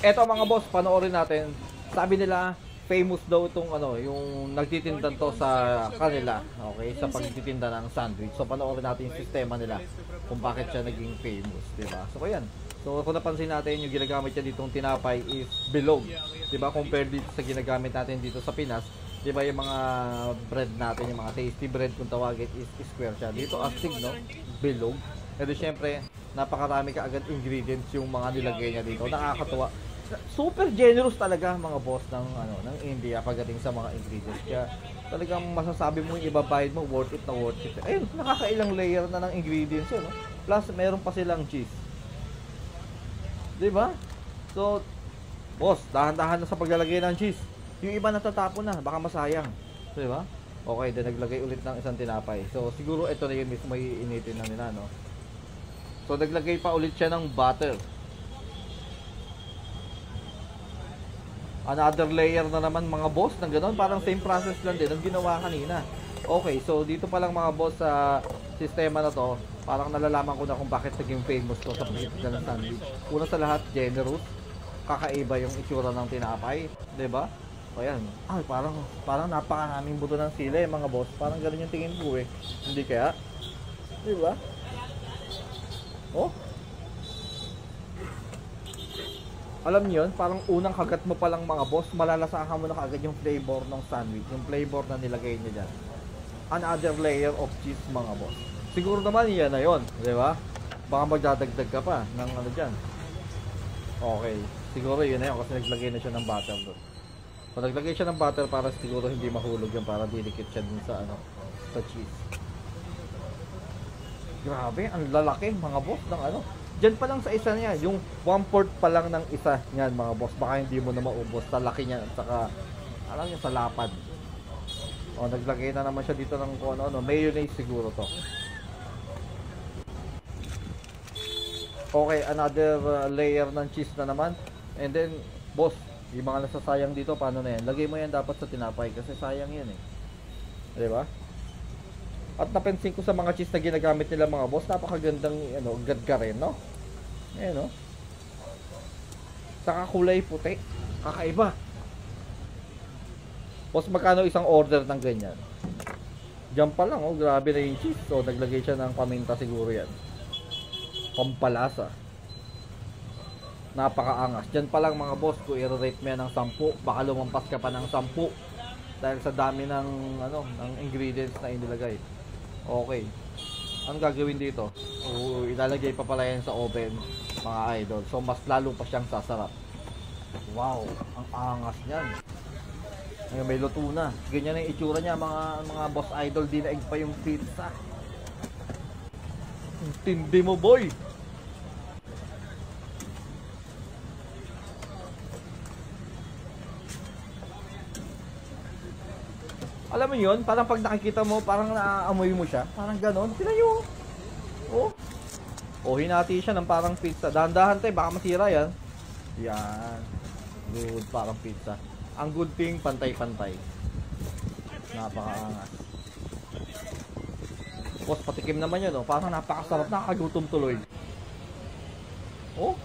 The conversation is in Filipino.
Eto mga boss, panoorin natin. Sabi nila, famous daw itong ano, yung nagtitinda to sa kanila, okay, sa pagtitinda ng sandwich. So panoorin natin yung sistema nila kung bakit siya naging famous, di ba? So ayan. So kung napansin natin, yung ginagamit niya ditong tinapay is bilog, di ba? Compared dito sa ginagamit natin dito sa Pinas, di ba, yung mga bread natin, yung mga tasty bread kung tawagin is square siya. Dito astig, no? Bilog. Pero syempre, napakarami ka agad ingredients yung mga nilagay niya dito. Nakakatuwa. Super generous talaga mga boss ng ano, ng India pagdating sa mga ingredients. Kaya talagang masasabi mo yung ibabayad mo worth it na worth it. Ayun, nakakailang layer na ng ingredients yun, no? Plus meron pa silang cheese. 'Di ba? So, boss, dahan-dahan na sa paglalagay ng cheese. Yung iba natatapon na, baka masayang. 'Di ba? Okay, then naglagay ulit ng isang tinapay. So, siguro ito na yun mismo iinitin na nila, no? So, naglagay pa ulit siya ng butter. Another layer na naman mga boss ng gano'n. Parang same process lang din ang ginawa kanina. Okay, so dito pa lang mga boss sa sistema na to, parang nalalaman ko na kung bakit naging famous to sa pagtitinda ng sandwich. Una sa lahat, generous. Kakaiba yung itsura ng tinapay, 'di ba? O yan. Ay, parang napakaraming buto ng sili mga boss. Parang gano'n yung tingin ko eh. Hindi kaya? 'Di ba? Oh. Alam niyo yun, parang unang kagat mo pa lang mga boss, malalasahan mo na kaagad yung flavor ng sandwich, yung flavor na nilagay niya dyan. Another layer of cheese mga boss. Siguro naman yan na yun, di ba? Baka magdadagdag ka pa ng ano dyan. Okay, siguro yun na yun kasi naglagay na siya ng butter doon. Kung naglagay siya ng butter para siguro hindi mahulog yan, para didikit siya dun sa ano, sa cheese. Grabe, ang lalaki mga boss ng ano. Diyan pa lang sa isa niya, yung 1/4 pa lang ng isa niyan mga boss. Baka hindi mo na maubos sa laki niya at saka alam niyo sa lapad. O, naglagay na naman siya dito ng ano, mayonnaise siguro to. Okay, another layer ng cheese na naman. And then, boss, yung mga nasasayang dito, paano na yan? Lagay mo yan dapat sa tinapay kasi sayang yan eh. Di ba? At napansin ko sa mga cheese na ginagamit nila mga boss, napakagandang ano, gadga rin, no? Ayan, no? Saka kulay puti. Kakaiba. Boss, magkano isang order ng ganyan? Diyan pa lang, oh, grabe na yung cheese. So, naglagay siya ng paminta siguro yan. Pampalasa. Napakaangas. Diyan pa lang mga boss, kung i-rate mo yan ng 10, baka lumampas ka pa ng 10. Dahil sa dami ng, ano, ng ingredients na inilagay. Okay. Anong gagawin dito? Ilalagay pa pala yan sa oven, mga idol. So, mas lalo pa siyang sasarap. Wow, ang angas niyan. Ngayon, may luto na. Ganyan na yung itsura niya, mga boss idol. Dinaig pa yung pizza. Tindi mo, boy! Alam mo yun, parang pag nakikita mo, parang naaamoy mo siya. Parang ganon. Sila yun. Oh. Oh, hinati siya ng parang pizza. Dahan-dahan tayo, baka masira yan. Yan. Good, parang pizza. Ang good thing, pantay-pantay. Napakaangas. Boss, patikim naman yun, oh. Parang napakasarap, nakakagutom tuloy. Oh.